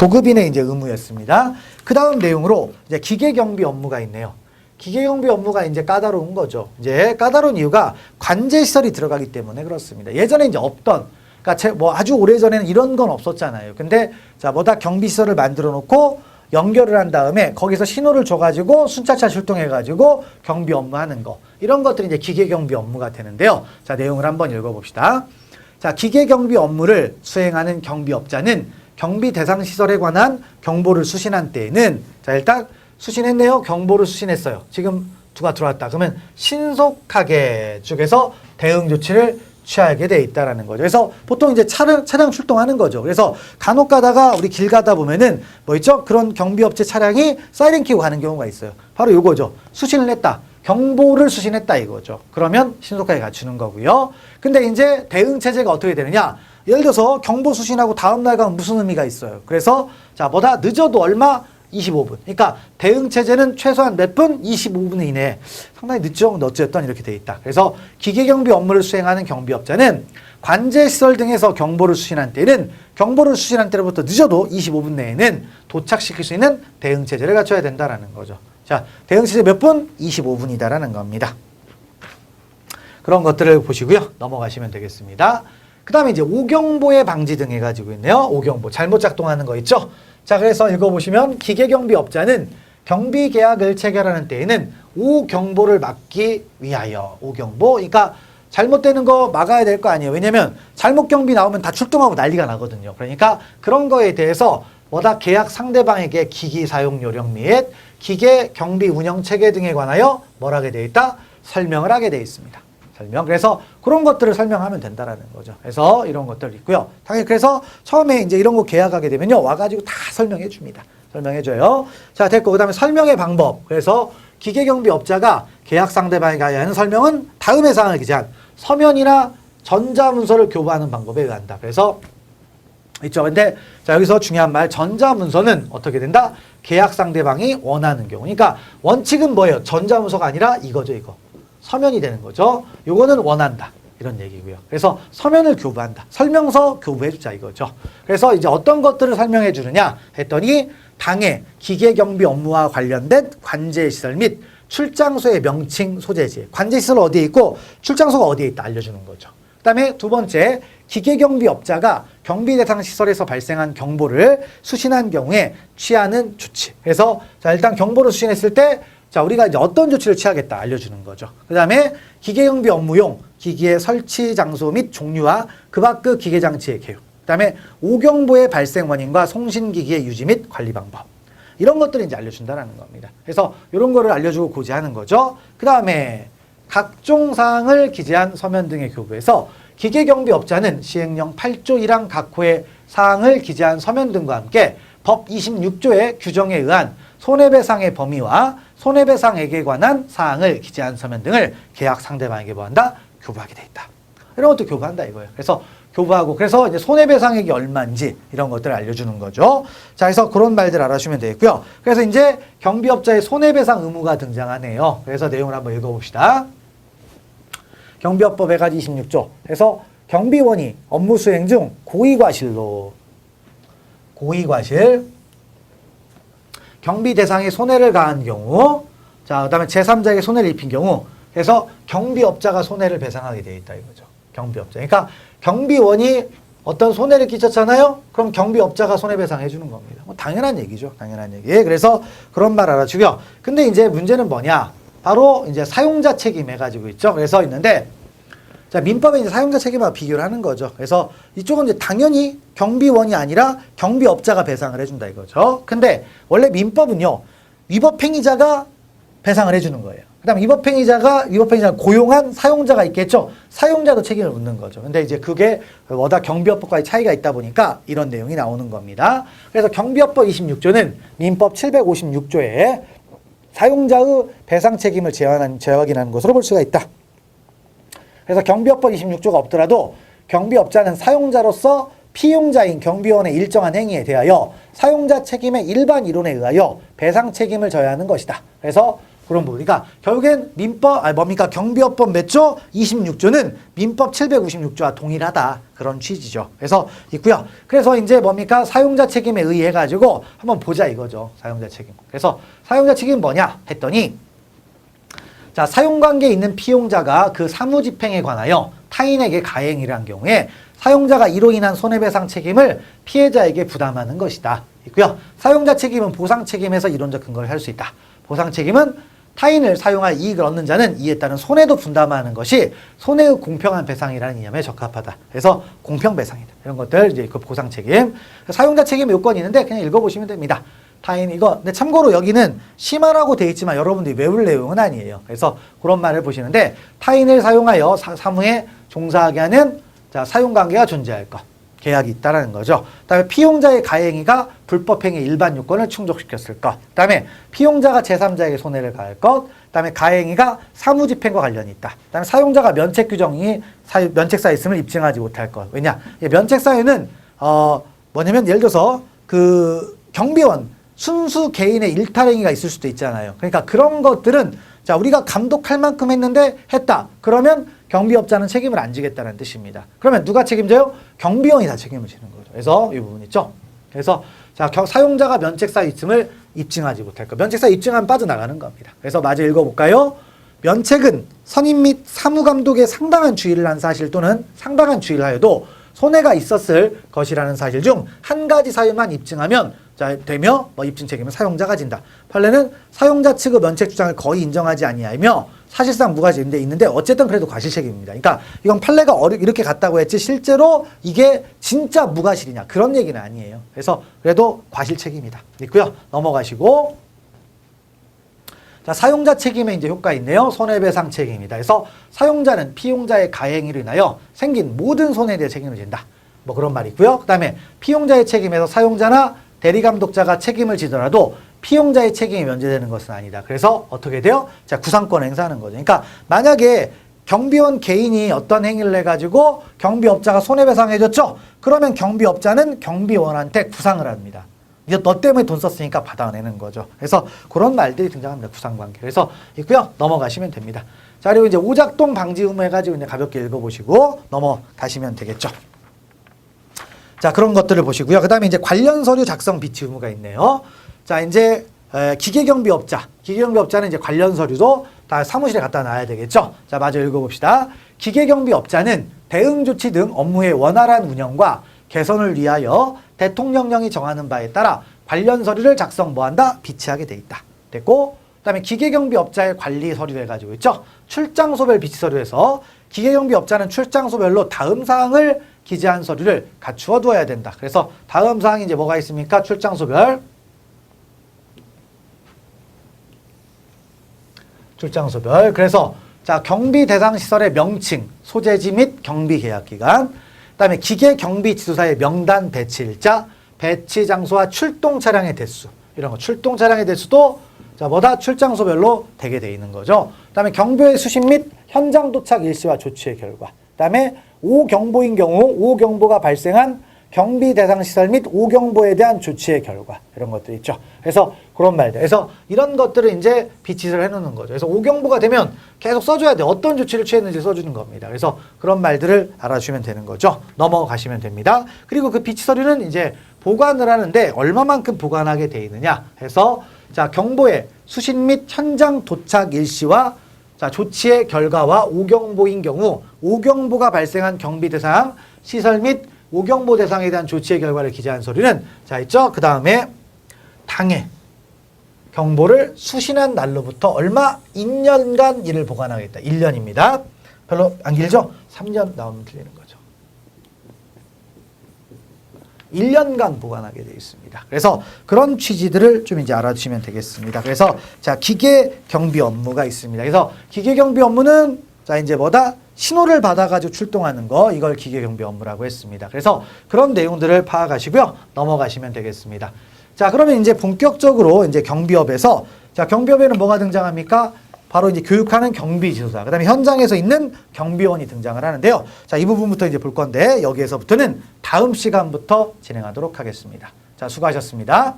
도급인의 이제 의무였습니다. 그 다음 내용으로 이제 기계경비 업무가 있네요. 기계경비 업무가 이제 까다로운 거죠. 이제 까다로운 이유가 관제시설이 들어가기 때문에 그렇습니다. 예전에 이제 없던, 그러니까 뭐 아주 오래전에는 이런 건 없었잖아요. 근데 자, 뭐다 경비시설을 만들어 놓고 연결을 한 다음에 거기서 신호를 줘가지고 순찰차 출동해가지고 경비 업무 하는 거. 이런 것들이 이제 기계경비 업무가 되는데요. 자, 내용을 한번 읽어봅시다. 자, 기계경비 업무를 수행하는 경비업자는 경비 대상 시설에 관한 경보를 수신한 때에는, 자, 일단 수신했네요. 경보를 수신했어요. 지금 누가 들어왔다. 그러면 신속하게 쪽에서 대응 조치를 취하게 돼 있다라는 거죠. 그래서 보통 이제 차량 출동하는 거죠. 그래서 간혹 가다가 우리 길 가다 보면은 뭐 있죠? 그런 경비업체 차량이 사이렌 켜고 가는 경우가 있어요. 바로 요거죠. 수신을 했다. 경보를 수신했다 이거죠. 그러면 신속하게 갖추는 거고요. 근데 이제 대응 체제가 어떻게 되느냐? 예를 들어서 경보 수신하고 다음 날 가면 무슨 의미가 있어요? 그래서 자, 뭐다 늦어도 얼마? 25분. 그러니까 대응 체제는 최소한 몇 분? 25분 이내에. 상당히 늦죠. 근데 어쨌든 이렇게 돼 있다. 그래서 기계경비 업무를 수행하는 경비업자는 관제시설 등에서 경보를 수신한 때는 경보를 수신한 때로부터 늦어도 25분 내에는 도착시킬 수 있는 대응 체제를 갖춰야 된다라는 거죠. 자, 대응 체제 몇 분? 25분이다라는 겁니다. 그런 것들을 보시고요. 넘어가시면 되겠습니다. 그 다음에 이제 오경보의 방지 등 해가지고 있네요. 오경보. 잘못 작동하는 거 있죠? 자, 그래서 읽어보시면 기계경비업자는 경비계약을 체결하는 때에는 오경보를 막기 위하여. 오경보. 그러니까 잘못되는 거 막아야 될 거 아니에요. 왜냐면 잘못 경비 나오면 다 출동하고 난리가 나거든요. 그러니까 그런 거에 대해서 뭐다 계약 상대방에게 기기 사용 요령 및 기계 경비 운영 체계 등에 관하여 뭘 하게 되어 있다? 설명을 하게 되어 있습니다. 설명. 그래서 그런 것들을 설명하면 된다라는 거죠. 그래서 이런 것들 있고요. 당연히 그래서 처음에 이제 이런 거 계약하게 되면요. 와가지고 다 설명해 줍니다. 설명해 줘요. 자, 됐고. 그 다음에 설명의 방법. 그래서 기계경비업자가 계약 상대방에게 하는 설명은 다음의 사항을 기재한 서면이나 전자문서를 교부하는 방법에 의한다. 그래서 있죠. 근데 자, 여기서 중요한 말 전자문서는 어떻게 된다? 계약 상대방이 원하는 경우. 그러니까 원칙은 뭐예요? 전자문서가 아니라 이거죠, 이거. 서면이 되는 거죠. 요거는 원한다. 이런 얘기고요. 그래서 서면을 교부한다. 설명서 교부해주자 이거죠. 그래서 이제 어떤 것들을 설명해 주느냐 했더니 당해 기계경비 업무와 관련된 관제시설 및 출장소의 명칭 소재지. 관제시설 어디에 있고 출장소가 어디에 있다 알려주는 거죠. 그 다음에 두 번째, 기계경비업자가 경비대상 시설에서 발생한 경보를 수신한 경우에 취하는 조치. 그래서 자, 일단 경보를 수신했을 때 자, 우리가 이제 어떤 조치를 취하겠다 알려주는 거죠. 그 다음에 기계경비 업무용 기기의 설치 장소 및 종류와 그 밖의 기계장치의 개요. 그 다음에 오경보의 발생 원인과 송신기기의 유지 및 관리 방법. 이런 것들을 이제 알려준다는 겁니다. 그래서 이런 거를 알려주고 고지하는 거죠. 그 다음에 각종 사항을 기재한 서면 등의 교부에서 기계경비업자는 시행령 8조 1항 각 호의 사항을 기재한 서면 등과 함께 법 26조의 규정에 의한 손해배상의 범위와 손해배상액에 관한 사항을 기재한 서면 등을 계약 상대방에게 뭐한다? 교부하게 돼 있다. 이런 것도 교부한다 이거예요. 그래서 교부하고 그래서 이제 손해배상액이 얼마인지 이런 것들을 알려주는 거죠. 자, 그래서 그런 말들 알아주시면 되겠고요. 그래서 이제 경비업자의 손해배상 의무가 등장하네요. 그래서 내용을 한번 읽어봅시다. 경비업법 해가지 26조. 그래서 경비원이 업무 수행 중 고의과실로 고의과실 경비 대상에 손해를 가한 경우, 자, 그 다음에 제3자에게 손해를 입힌 경우, 그래서 경비업자가 손해를 배상하게 되어 있다 이거죠. 경비업자. 그러니까 경비원이 어떤 손해를 끼쳤잖아요? 그럼 경비업자가 손해배상해 주는 겁니다. 뭐 당연한 얘기죠. 당연한 얘기. 그래서 그런 말 알아주고요. 근데 이제 문제는 뭐냐? 바로 이제 사용자 책임 해가지고 있죠. 그래서 있는데, 자, 민법에 이제 사용자 책임과 비교를 하는 거죠. 그래서 이쪽은 이제 당연히 경비원이 아니라 경비업자가 배상을 해준다 이거죠. 근데 원래 민법은요, 위법행위자가 배상을 해주는 거예요. 그 다음에 위법행위자가 고용한 사용자가 있겠죠. 사용자도 책임을 묻는 거죠. 근데 이제 그게 워낙 경비업법과의 차이가 있다 보니까 이런 내용이 나오는 겁니다. 그래서 경비업법 26조는 민법 756조에 사용자의 배상 책임을 재확인하는 것으로 볼 수가 있다. 그래서 경비업법 26조가 없더라도 경비업자는 사용자로서 피용자인 경비원의 일정한 행위에 대하여 사용자 책임의 일반 이론에 의하여 배상 책임을 져야 하는 것이다. 그래서 그런 부분. 그러니까 결국엔 경비업법 몇 조? 26조는 민법 756조와 동일하다. 그런 취지죠. 그래서 있고요. 그래서 이제 사용자 책임에 의해 가지고 한번 보자 이거죠. 사용자 책임. 그래서 사용자 책임 뭐냐 했더니 자, 사용관계에 있는 피용자가 그 사무집행에 관하여 타인에게 가행을 한 경우에 사용자가 이로 인한 손해배상 책임을 피해자에게 부담하는 것이다. 있고요. 사용자 책임은 보상 책임에서 이론적 근거를 할 수 있다. 보상 책임은 타인을 사용할 이익을 얻는 자는 이에 따른 손해도 분담하는 것이 손해의 공평한 배상이라는 이념에 적합하다. 그래서 공평배상이다. 이런 것들 이제 그 보상 책임. 사용자 책임 요건이 있는데 그냥 읽어보시면 됩니다. 타인 이거 근데 참고로 여기는 심화라고 돼 있지만 여러분들이 외울 내용은 아니에요. 그래서 그런 말을 보시는데 타인을 사용하여 사무에 종사하게 하는 자, 사용관계가 존재할 것. 계약이 있다라는 거죠. 그다음에 피용자의 가행위가 불법행위 일반 요건을 충족시켰을 것. 그다음에 피용자가 제3자에게 손해를 가할 것. 그다음에 가행위가 사무집행과 관련이 있다. 그다음에 사용자가 면책 규정이 면책사유 있음을 입증하지 못할 것. 왜냐? 면책사유는 뭐냐면 예를 들어서 그 경비원 순수 개인의 일탈행위가 있을 수도 있잖아요. 그러니까 그런 것들은 자, 우리가 감독할 만큼 했는데 했다. 그러면 경비업자는 책임을 안 지겠다는 뜻입니다. 그러면 누가 책임져요? 경비원이 다 책임을 지는 거죠. 그래서 이 부분 있죠. 그래서 자, 사용자가 면책사유 있음을 입증하지 못할 것. 면책사유 입증하면 빠져나가는 겁니다. 그래서 마저 읽어볼까요? 면책은 선임 및 사무감독에 상당한 주의를 한 사실 또는 상당한 주의를 하여도 손해가 있었을 것이라는 사실 중 한 가지 사유만 입증하면 자, 되며 입증 책임은 사용자가 진다. 판례는 사용자 측의 면책 주장을 거의 인정하지 아니하며 사실상 무과실인데 있는데 어쨌든 그래도 과실책임입니다. 그러니까 이건 판례가 이렇게 갔다고 했지 실제로 이게 진짜 무과실이냐 그런 얘기는 아니에요. 그래서 그래도 과실책임이다. 있고요. 넘어가시고 자, 사용자 책임에 이제 효과 있네요. 손해배상 책임이다. 그래서 사용자는 피용자의 가행위로 인하여 생긴 모든 손해에 대해 책임을 진다. 뭐 그런 말이 있고요. 그 다음에 피용자의 책임에서 사용자나 대리감독자가 책임을 지더라도 피용자의 책임이 면제되는 것은 아니다. 그래서 어떻게 돼요? 자, 구상권을 행사하는 거죠. 그러니까 만약에 경비원 개인이 어떤 행위를 해가지고 경비업자가 손해배상해줬죠? 그러면 경비업자는 경비원한테 구상을 합니다. 너 때문에 돈 썼으니까 받아내는 거죠. 그래서 그런 말들이 등장합니다. 구상관계. 그래서 있고요. 넘어가시면 됩니다. 자, 그리고 이제 오작동 방지 의무 해가지고 이제 가볍게 읽어보시고 넘어가시면 되겠죠. 자, 그런 것들을 보시고요. 그 다음에 이제 관련 서류 작성 비치 의무가 있네요. 자, 이제 기계경비업자는 이제 관련 서류도 다 사무실에 갖다 놔야 되겠죠. 자, 마저 읽어봅시다. 기계경비업자는 대응 조치 등 업무의 원활한 운영과 개선을 위하여 대통령령이 정하는 바에 따라 관련 서류를 작성 뭐한다? 비치하게 돼 있다. 됐고, 그 다음에 기계경비업자의 관리 서류 해가지고 있죠. 출장소별 비치 서류에서 기계경비업자는 출장소별로 다음 사항을 기재한 서류를 갖추어 두어야 된다. 그래서 다음 사항이 이제 뭐가 있습니까? 출장소별. 그래서 자, 경비 대상 시설의 명칭, 소재지 및 경비 계약 기간, 그다음에 기계 경비 지도사의 명단 배치 일자, 배치 장소와 출동 차량의 대수 이런 거 출동 차량의 대수도 자, 출장소별로 되게 돼 있는 거죠. 그다음에 경보의 수신 및 현장 도착 일시와 조치의 결과. 그다음에 5경보인 경우 5경보가 발생한 경비 대상 시설 및 5경보에 대한 조치의 결과 이런 것들 있죠. 그래서 그런 말들. 그래서 이런 것들을 이제 비치를 해놓는 거죠. 그래서 5경보가 되면 계속 써줘야 돼. 어떤 조치를 취했는지 써주는 겁니다. 그래서 그런 말들을 알아주시면 되는 거죠. 넘어가시면 됩니다. 그리고 그 비치 서류는 이제 보관을 하는데 얼마만큼 보관하게 돼 있느냐 해서 자, 경보의 수신 및 현장 도착 일시와 자, 조치의 결과와 5경보인 경우 5경보가 발생한 경비 대상 시설 및 5경보 대상에 대한 조치의 결과를 기재한 서류는 자, 있죠. 그 다음에 당해 경보를 수신한 날로부터 얼마? 2년간 이를 보관하겠다. 1년입니다. 별로 안 길죠? 3년 나오면 틀리는 거죠. 1년간 보관하게 되어 있습니다. 그래서 그런 취지들을 좀 이제 알아두시면 되겠습니다. 그래서 자, 기계 경비 업무가 있습니다. 그래서 기계 경비 업무는 자, 이제 신호를 받아가지고 출동하는 거, 이걸 기계 경비 업무라고 했습니다. 그래서 그런 내용들을 파악하시고요. 넘어가시면 되겠습니다. 자, 그러면 이제 본격적으로 이제 경비업에서 자, 경비업에는 뭐가 등장합니까? 바로 이제 교육하는 경비지도사, 그 다음에 현장에서 있는 경비원이 등장을 하는데요. 자, 이 부분부터 이제 볼 건데 여기에서부터는 다음 시간부터 진행하도록 하겠습니다. 자, 수고하셨습니다.